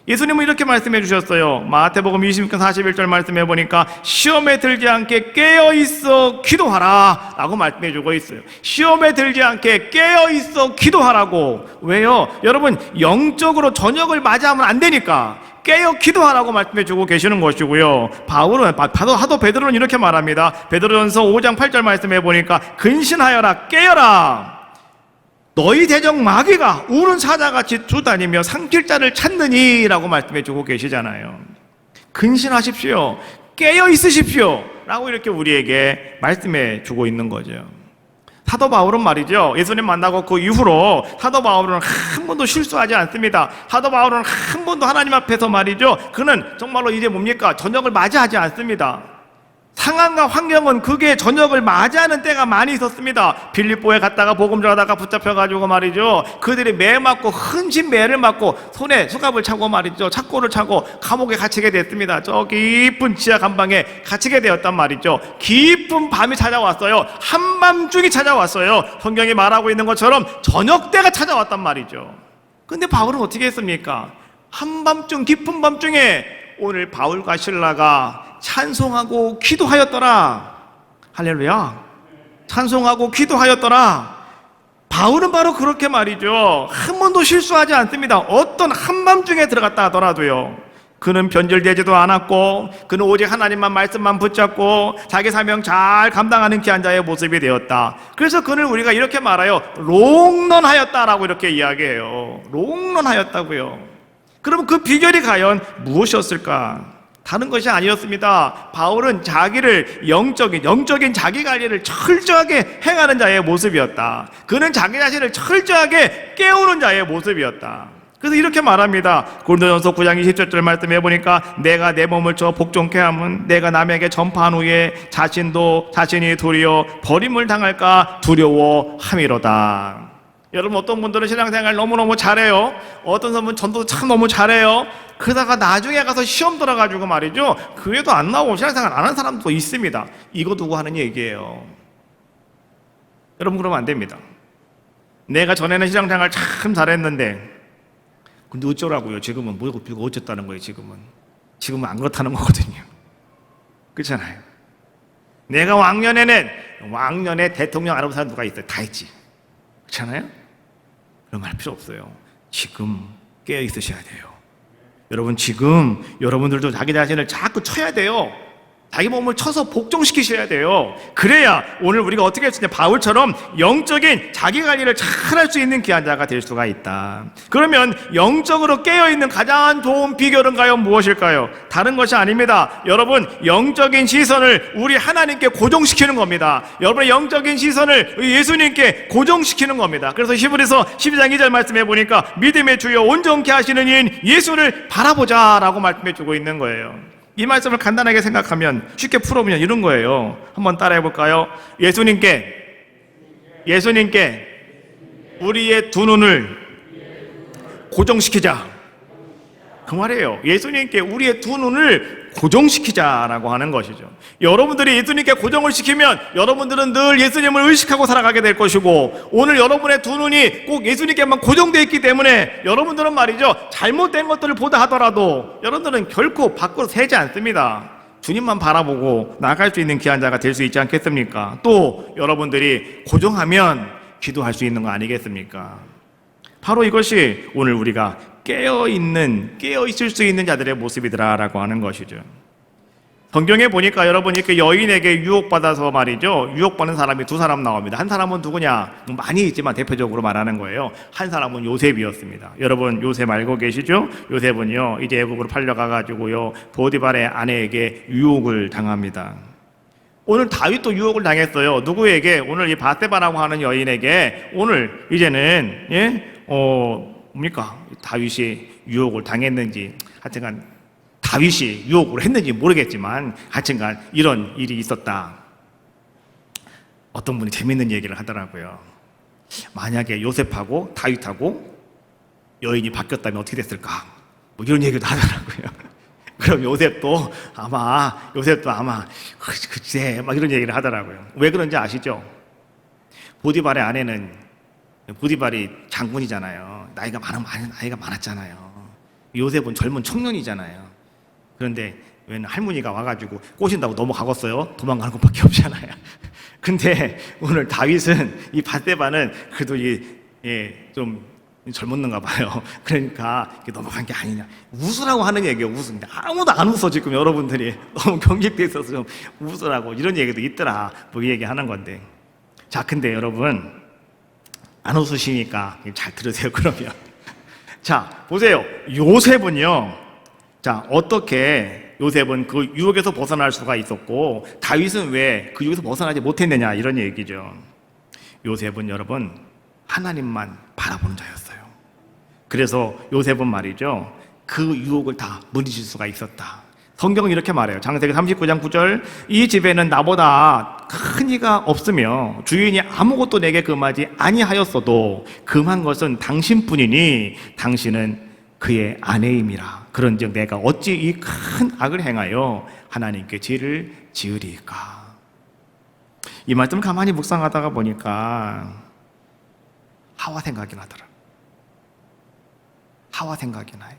예수님은 이렇게 말씀해 주셨어요. 마태복음 20장 41절 말씀해 보니까 시험에 들지 않게 깨어있어 기도하라 라고 말씀해 주고 있어요. 시험에 들지 않게 깨어있어 기도하라고. 왜요? 여러분 영적으로 저녁을 맞이하면 안 되니까 깨어 기도하라고 말씀해 주고 계시는 것이고요. 하도 베드로는 이렇게 말합니다. 베드로전서 5장 8절 말씀해 보니까 근신하여라, 깨어라. 너희 대적 마귀가 우는 사자같이 두다니며 삼킬 자를 찾느니 라고 말씀해 주고 계시잖아요. 근신하십시오, 깨어 있으십시오 라고 이렇게 우리에게 말씀해 주고 있는 거죠. 사도 바울은 말이죠, 예수님 만나고 그 이후로 사도 바울은 한 번도 실수하지 않습니다. 사도 바울은 한 번도 하나님 앞에서 말이죠, 그는 정말로 이제 뭡니까? 저녁을 맞이하지 않습니다. 상황과 환경은 그게 저녁을 맞이하는 때가 많이 있었습니다. 빌립보에 갔다가 복음 전하다가 붙잡혀가지고 말이죠, 그들이 매 맞고 흔신 매를 맞고 손에 수갑을 차고 말이죠, 착고를 차고 감옥에 갇히게 됐습니다. 저 깊은 지하 감방에 갇히게 되었단 말이죠. 깊은 밤이 찾아왔어요. 한밤중이 찾아왔어요. 성경이 말하고 있는 것처럼 저녁 때가 찾아왔단 말이죠. 근데 바울은 어떻게 했습니까? 한밤중, 깊은 밤중에 오늘 바울과 실라가 찬송하고 기도하였더라. 할렐루야. 찬송하고 기도하였더라. 바울은 바로 그렇게 말이죠, 한 번도 실수하지 않습니다. 어떤 한밤중에 들어갔다 하더라도요, 그는 변절되지도 않았고, 그는 오직 하나님만 말씀만 붙잡고 자기 사명 잘 감당하는 귀한 자의 모습이 되었다. 그래서 그는 우리가 이렇게 말해요. 롱런하였다라고 이렇게 이야기해요. 롱런하였다고요. 그럼 그 비결이 과연 무엇이었을까? 다른 것이 아니었습니다. 바울은 자기를 영적인 자기 관리를 철저하게 행하는 자의 모습이었다. 그는 자기 자신을 철저하게 깨우는 자의 모습이었다. 그래서 이렇게 말합니다. 고린도전서 9장 27절 말씀해 보니까 내가 내 몸을 쳐 복종케 하면 내가 남에게 전파한 후에 자신이 도리어 버림을 당할까 두려워함이로다. 여러분 어떤 분들은 신앙생활 너무너무 잘해요. 어떤 분은 전도 참 너무 잘해요. 그러다가 나중에 가서 시험 들어가지고 말이죠, 교회도 안 나오고 신앙생활 안 하는 사람도 있습니다. 이거 두고 하는 얘기예요. 여러분 그러면 안 됩니다. 내가 전에는 신앙생활 참 잘했는데 근데 어쩌라고요? 지금은 뭐 어쨌다는 거예요. 지금은 안 그렇다는 거거든요. 그렇잖아요. 내가 왕년에 대통령 알아본 사람 누가 있어요? 다 있지. 그렇잖아요? 그런 말 필요 없어요. 지금 깨어 있으셔야 돼요. 여러분 지금 여러분들도 자기 자신을 자꾸 쳐야 돼요. 자기 몸을 쳐서 복종시키셔야 돼요. 그래야 오늘 우리가 어떻게 할 수 있냐, 바울처럼 영적인 자기 관리를 잘 할 수 있는 귀한 자가 될 수가 있다. 그러면 영적으로 깨어있는 가장 좋은 비결은 과연 무엇일까요? 다른 것이 아닙니다. 여러분, 영적인 시선을 우리 하나님께 고정시키는 겁니다. 여러분의 영적인 시선을 예수님께 고정시키는 겁니다. 그래서 히브리서 12장 2절 말씀해 보니까 믿음의 주여 온전케 하시는 이인 예수를 바라보자 라고 말씀해 주고 있는 거예요. 이 말씀을 간단하게 생각하면, 쉽게 풀어보면 이런 거예요. 한번 따라해 볼까요? 예수님께 우리의 두 눈을 고정시키자, 그 말이에요. 예수님께 우리의 두 눈을 고정시키자라고 하는 것이죠. 여러분들이 예수님께 고정을 시키면 여러분들은 늘 예수님을 의식하고 살아가게 될 것이고, 오늘 여러분의 두 눈이 꼭 예수님께만 고정되어 있기 때문에 여러분들은 말이죠, 잘못된 것들을 보다 하더라도 여러분들은 결코 밖으로 새지 않습니다. 주님만 바라보고 나아갈 수 있는 귀한 자가 될 수 있지 않겠습니까? 또 여러분들이 고정하면 기도할 수 있는 거 아니겠습니까? 바로 이것이 오늘 우리가 깨어있을 수 있는 자들의 모습이더라라고 하는 것이죠. 성경에 보니까 여러분, 이렇게 여인에게 유혹받아서 말이죠, 유혹받는 사람이 두 사람 나옵니다. 한 사람은 누구냐? 많이 있지만 대표적으로 말하는 거예요. 한 사람은 요셉이었습니다. 여러분, 요셉 알고 계시죠? 요셉은요, 이제 애국으로 팔려가가지고요, 보디발의 아내에게 유혹을 당합니다. 오늘 다윗도 유혹을 당했어요. 누구에게? 오늘 이 바세바라고 하는 여인에게 오늘 이제는 뭡니까? 다윗이 유혹을 당했는지, 하여튼간 다윗이 유혹을 했는지 모르겠지만 하여튼간 이런 일이 있었다. 어떤 분이 재밌는 얘기를 하더라고요. 만약에 요셉하고 다윗하고 여인이 바뀌었다면 어떻게 됐을까? 뭐 이런 얘기도 하더라고요. 그럼 요셉도 아마 글쎄 막 이런 얘기를 하더라고요. 왜 그런지 아시죠? 보디발의 아내는, 보디발이 장군이잖아요. 나이가 많았잖아요. 요셉은 젊은 청년이잖아요. 그런데 웬 할머니가 와가지고 꼬신다고 넘어가겠어요? 도망가는 것밖에 없잖아요. 근데 오늘 다윗은, 이 바세바는 그래도 좀 젊었는가 봐요. 그러니까 넘어간 게 아니냐. 웃으라고 하는 얘기예요. 웃습니다. 아무도 안 웃어. 지금 여러분들이 너무 경직돼 있어서 좀 웃으라고, 이런 얘기도 있더라. 뭐 이 얘기 하는 건데. 자, 근데 여러분, 안 웃으시니까 잘 들으세요. 그러면 자, 보세요. 요셉은요, 자, 어떻게 요셉은 그 유혹에서 벗어날 수가 있었고 다윗은 왜 그 유혹에서 벗어나지 못했느냐, 이런 얘기죠. 요셉은 여러분 하나님만 바라보는 자였어요. 그래서 요셉은 말이죠, 그 유혹을 다 무너질 수가 있었다. 성경은 이렇게 말해요. 창세기 39장 9절, 이 집에는 나보다 큰 이가 없으며 주인이 아무것도 내게 금하지 아니하였어도 금한 것은 당신뿐이니 당신은 그의 아내임이라. 그런즉 내가 어찌 이 큰 악을 행하여 하나님께 죄를 지으리까. 이 말씀 가만히 묵상하다가 보니까 하와 생각이 나더라. 하와 생각이 나요.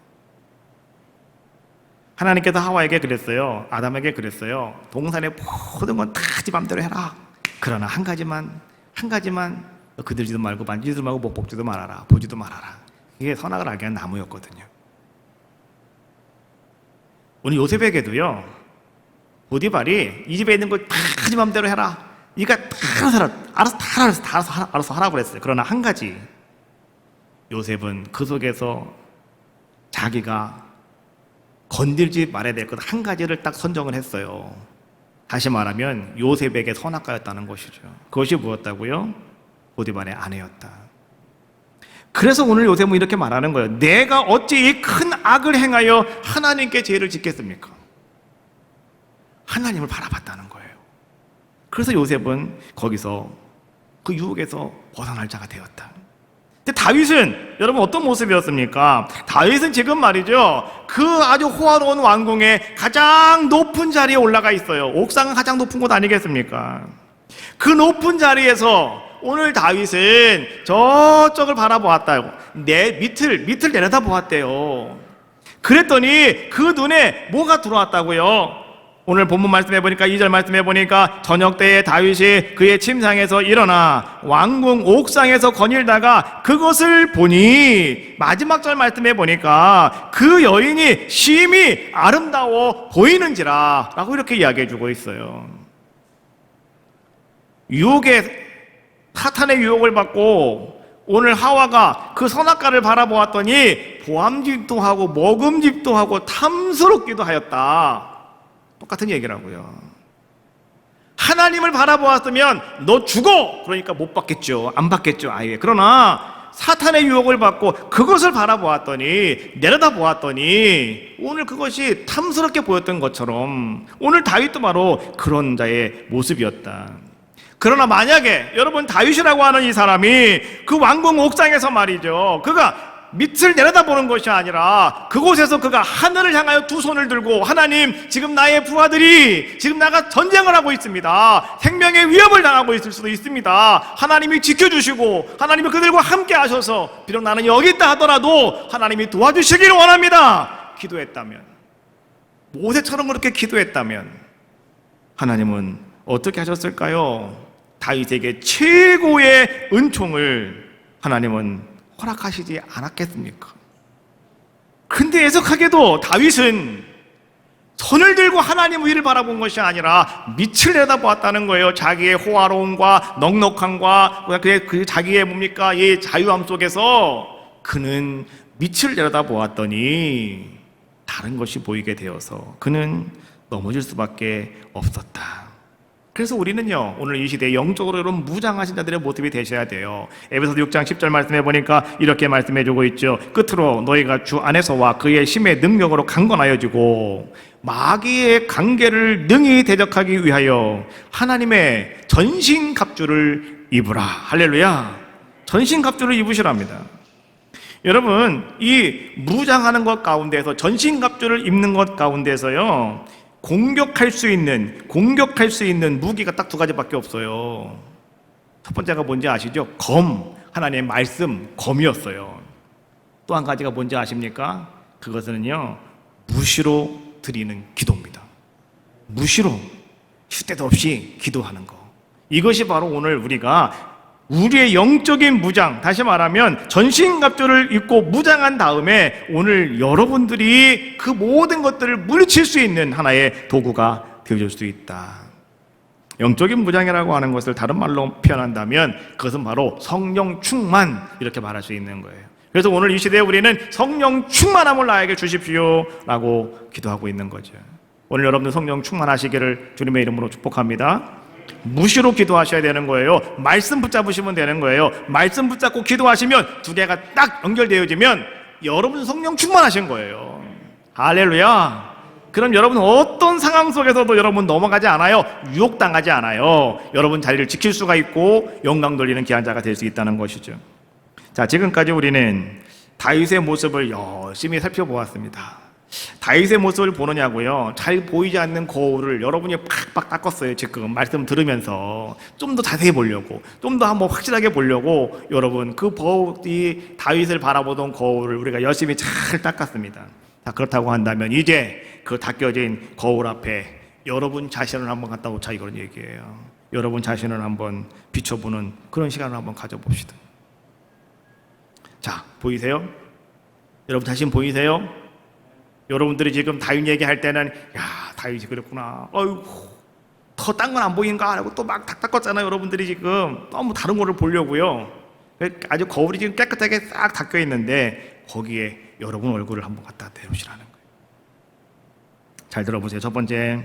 하나님께서 하와에게 그랬어요. 아담에게 그랬어요. 동산의 모든 건 다 네 맘대로 해라. 그러나 한 가지만 너 그들지도 말고 만지지도 말고 못 뽑지도 말아라. 보지도 말아라. 이게 선악을 알게 한 나무였거든요. 오늘 요셉에게도요, 보디발이 이 집에 있는 걸 다 네 맘대로 해라. 네가 알아서 하라고 그랬어요. 그러나 한 가지, 요셉은 그 속에서 자기가 건들지 말아야 될 것 한 가지를 딱 선정을 했어요. 다시 말하면 요셉에게 선악과였다는 것이죠. 그것이 무엇다고요? 보디발의 아내였다. 그래서 오늘 요셉은 이렇게 말하는 거예요. 내가 어찌 이 큰 악을 행하여 하나님께 죄를 짓겠습니까? 하나님을 바라봤다는 거예요. 그래서 요셉은 거기서 그 유혹에서 벗어날 자가 되었다. 근데 다윗은 여러분 어떤 모습이었습니까? 다윗은 지금 말이죠, 그 아주 호화로운 왕궁의 가장 높은 자리에 올라가 있어요. 옥상은 가장 높은 곳 아니겠습니까? 그 높은 자리에서 오늘 다윗은 저쪽을 바라보았다고, 내 밑을 내려다 보았대요. 그랬더니 그 눈에 뭐가 들어왔다고요? 오늘 본문 말씀해 보니까 2절 말씀해 보니까 저녁 때에 다윗이 그의 침상에서 일어나 왕궁 옥상에서 거닐다가 그것을 보니, 마지막 절 말씀해 보니까 그 여인이 심히 아름다워 보이는지라 라고 이렇게 이야기해 주고 있어요. 사탄의 유혹을 받고 오늘 하와가 그 선악과를 바라보았더니 보암짓도 하고 먹음짓도 하고 탐스럽기도 하였다. 똑같은 얘기라고요. 하나님을 바라보았으면 너 죽어! 그러니까 못 받겠죠. 안 받겠죠, 아예. 그러나 사탄의 유혹을 받고 그것을 바라보았더니, 내려다보았더니 오늘 그것이 탐스럽게 보였던 것처럼 오늘 다윗도 바로 그런 자의 모습이었다. 그러나 만약에 여러분, 다윗이라고 하는 이 사람이 그 왕궁 옥상에서 말이죠, 그가 밑을 내려다보는 것이 아니라 그곳에서 그가 하늘을 향하여 두 손을 들고, 하나님, 지금 나의 부하들이 지금 나가 전쟁을 하고 있습니다. 생명의 위협을 당하고 있을 수도 있습니다. 하나님이 지켜주시고 하나님이 그들과 함께 하셔서 비록 나는 여기 있다 하더라도 하나님이 도와주시기를 원합니다. 기도했다면, 모세처럼 그렇게 기도했다면 하나님은 어떻게 하셨을까요? 다윗에게 최고의 은총을 하나님은 허락하시지 않았겠습니까? 근데 애석하게도 다윗은 손을 들고 하나님 위를 바라본 것이 아니라 밑을 내다보았다는 거예요. 자기의 호화로움과 넉넉함과 그 자기의 뭡니까, 이 자유함 속에서 그는 밑을 내려다보았더니 다른 것이 보이게 되어서 그는 넘어질 수밖에 없었다. 그래서 우리는요, 오늘 이 시대에 영적으로 여러분 무장하신 자들의 모습이 되셔야 돼요. 에베소서 6장 10절 말씀해 보니까 이렇게 말씀해 주고 있죠. 끝으로 너희가 주 안에서와 그의 힘의 능력으로 강건하여지고 마귀의 관계를 능히 대적하기 위하여 하나님의 전신갑주를 입으라. 할렐루야. 전신갑주를 입으시랍니다. 여러분, 이 무장하는 것 가운데서, 전신갑주를 입는 것 가운데서요, 공격할 수 있는 무기가 딱 두 가지밖에 없어요. 첫 번째가 뭔지 아시죠? 검, 하나님의 말씀, 검이었어요. 또 한 가지가 뭔지 아십니까? 그것은요, 무시로 드리는 기도입니다. 무시로, 쉴 데도 없이 기도하는 거. 이것이 바로 오늘 우리가 우리의 영적인 무장, 다시 말하면 전신갑주를 입고 무장한 다음에 오늘 여러분들이 그 모든 것들을 물리칠 수 있는 하나의 도구가 되어줄 수 있다. 영적인 무장이라고 하는 것을 다른 말로 표현한다면 그것은 바로 성령 충만, 이렇게 말할 수 있는 거예요. 그래서 오늘 이 시대에 우리는 성령 충만함을 나에게 주십시오 라고 기도하고 있는 거죠. 오늘 여러분들 성령 충만하시기를 주님의 이름으로 축복합니다. 무시로 기도하셔야 되는 거예요. 말씀 붙잡으시면 되는 거예요. 말씀 붙잡고 기도하시면 두 개가 딱 연결되어지면 여러분 성령 충만하신 거예요. 할렐루야. 그럼 여러분 어떤 상황 속에서도 여러분 넘어가지 않아요. 유혹당하지 않아요. 여러분 자리를 지킬 수가 있고 영광 돌리는 귀한 자가 될 수 있다는 것이죠. 자, 지금까지 우리는 다윗의 모습을 열심히 살펴보았습니다. 다윗의 모습을 보느냐고요? 잘 보이지 않는 거울을 여러분이 팍팍 닦았어요. 지금 말씀 들으면서 좀 더 자세히 보려고, 좀 더 한번 확실하게 보려고 여러분 그 거울이 다윗을 바라보던 거울을 우리가 열심히 잘 닦았습니다. 자, 그렇다고 한다면 이제 그 닦여진 거울 앞에 여러분 자신을 한번 갖다 놓자, 이런 얘기예요. 여러분 자신을 한번 비춰보는 그런 시간을 한번 가져봅시다. 자, 보이세요? 여러분 자신 보이세요? 여러분들이 지금 다윗 얘기할 때는 야, 다윗이 그랬구나, 어이구, 더 딴 건 안 보이는가 하고 또 막 닦았잖아요. 여러분들이 지금 너무 다른 거를 보려고요. 아주 거울이 지금 깨끗하게 싹 닦여 있는데 거기에 여러분 얼굴을 한번 갖다 대보시라는 거예요. 잘 들어보세요. 첫 번째,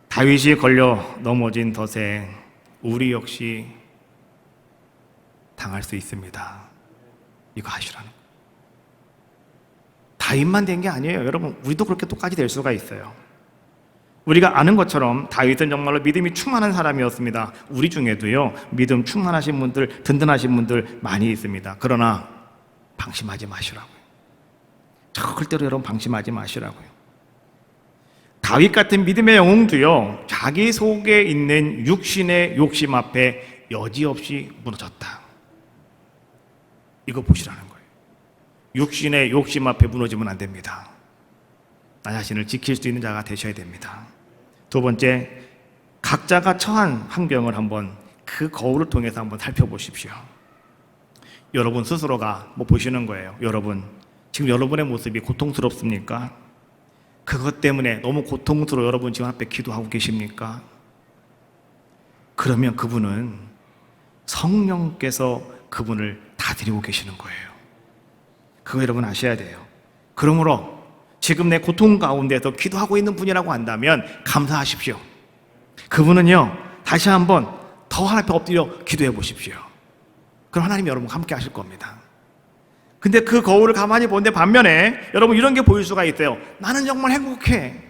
다윗이 걸려 넘어진 덫에 우리 역시 당할 수 있습니다. 이거 아시라는 거예요. 다윗만 된 게 아니에요. 여러분, 우리도 그렇게 똑같이 될 수가 있어요. 우리가 아는 것처럼 다윗은 정말로 믿음이 충만한 사람이었습니다. 우리 중에도요, 믿음 충만하신 분들, 든든하신 분들 많이 있습니다. 그러나 방심하지 마시라고요. 절대로 여러분 방심하지 마시라고요. 다윗 같은 믿음의 영웅도요, 자기 속에 있는 육신의 욕심 앞에 여지없이 무너졌다. 이거 보시라는 거예요. 육신의 욕심 앞에 무너지면 안 됩니다. 나 자신을 지킬 수 있는 자가 되셔야 됩니다. 두 번째, 각자가 처한 환경을 한번 그 거울을 통해서 한번 살펴보십시오. 여러분 스스로가 보시는 거예요. 여러분, 지금 여러분의 모습이 고통스럽습니까? 그것 때문에 너무 고통스러워 여러분 지금 앞에 기도하고 계십니까? 그러면 그분은 성령께서 그분을 다스리고 계시는 거예요. 그거 여러분 아셔야 돼요. 그러므로 지금 내 고통 가운데서 기도하고 있는 분이라고 한다면 감사하십시오. 그분은요, 다시 한번 더 하나님 앞에 엎드려 기도해 보십시오. 그럼 하나님이 여러분과 함께 하실 겁니다. 근데 그 거울을 가만히 보는데 반면에 여러분 이런 게 보일 수가 있어요. 나는 정말 행복해.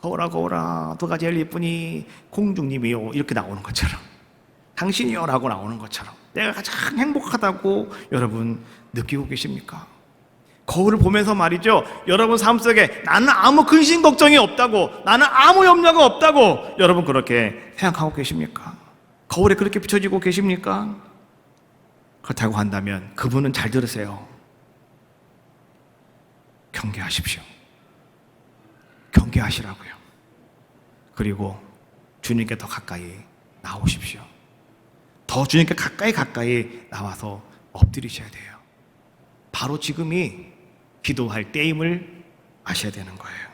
거울아 거울아 너가 제일 예쁘니 공주님이요, 이렇게 나오는 것처럼, 당신이요 라고 나오는 것처럼 내가 가장 행복하다고 여러분 느끼고 계십니까? 거울을 보면서 말이죠, 여러분 삶 속에 나는 아무 근심 걱정이 없다고, 나는 아무 염려가 없다고 여러분 그렇게 생각하고 계십니까? 거울에 그렇게 비춰지고 계십니까? 그렇다고 한다면 그분은 잘 들으세요. 경계하십시오. 경계하시라고요. 그리고 주님께 더 가까이 나오십시오. 더 주님께 가까이 나와서 엎드리셔야 돼요. 바로 지금이 기도할 때임을 아셔야 되는 거예요.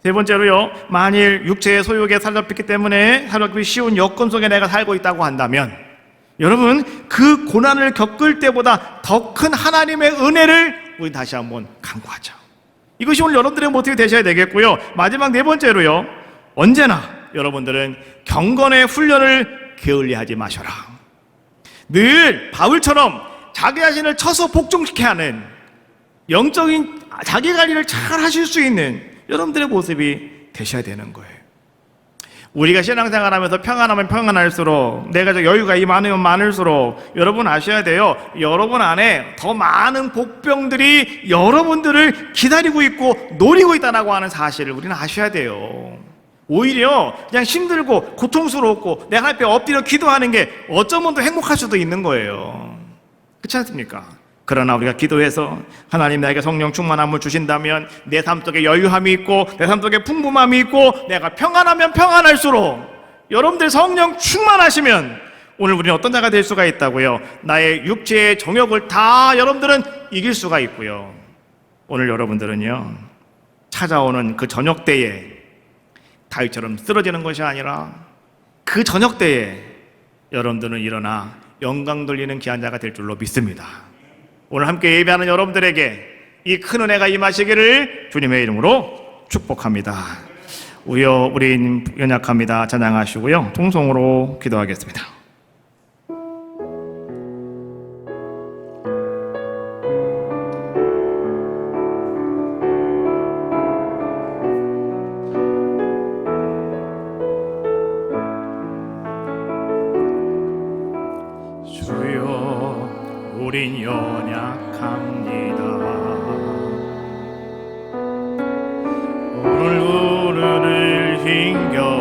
세 번째로요, 만일 육체의 소욕에 사로잡혔기 때문에 사로잡기 쉬운 여건 속에 내가 살고 있다고 한다면 여러분 그 고난을 겪을 때보다 더 큰 하나님의 은혜를 우리 다시 한번 간구하자. 이것이 오늘 여러분들의 모습이 되셔야 되겠고요. 마지막 네 번째로요, 언제나 여러분들은 경건의 훈련을 게을리하지 마셔라. 늘 바울처럼 자기 자신을 쳐서 복종시켜야 하는 영적인 자기관리를 잘 하실 수 있는 여러분들의 모습이 되셔야 되는 거예요. 우리가 신앙생활하면서 평안하면 평안할수록, 내가 여유가 많으면 많을수록 여러분 아셔야 돼요. 여러분 안에 더 많은 복병들이 여러분들을 기다리고 있고 노리고 있다고 하는 사실을 우리는 아셔야 돼요. 오히려 그냥 힘들고 고통스럽고 내가 앞에 엎드려 기도하는 게 어쩌면 더 행복할 수도 있는 거예요. 그렇지 않습니까? 그러나 우리가 기도해서 하나님 나에게 성령 충만함을 주신다면 내 삶 속에 여유함이 있고 내 삶 속에 풍부함이 있고 내가 평안하면 평안할수록, 여러분들 성령 충만하시면 오늘 우리는 어떤 자가 될 수가 있다고요? 나의 육체의 정욕을 다 여러분들은 이길 수가 있고요. 오늘 여러분들은요, 찾아오는 그 저녁 때에 다윗처럼 쓰러지는 것이 아니라 그 저녁 때에 여러분들은 일어나 영광 돌리는 귀한 자가 될 줄로 믿습니다. 오늘 함께 예배하는 여러분들에게 이 큰 은혜가 임하시기를 주님의 이름으로 축복합니다. 우여 우린 연약합니다. 찬양하시고요, 통성으로 기도하겠습니다. 주여 우린 연약합니다. 오늘 우리를 힘겨워합니다.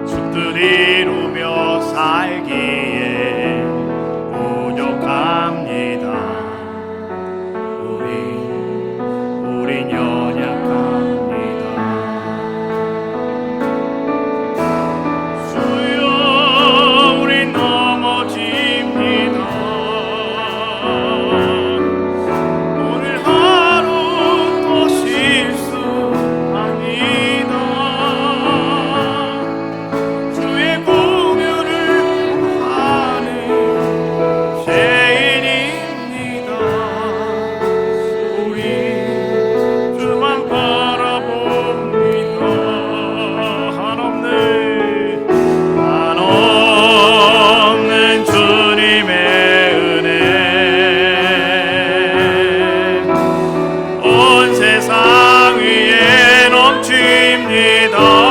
죽들 이루며 살기에 부족합니다. 우린 연약합니다. 주여 우린 넘어집니다. 오늘 하루 또 실수합니다. 주의 공유를 구하는 죄인입니다. 우리 주만 바라봅니다. 한없는 주님의 은혜 온 세상 위에 넘칩니다.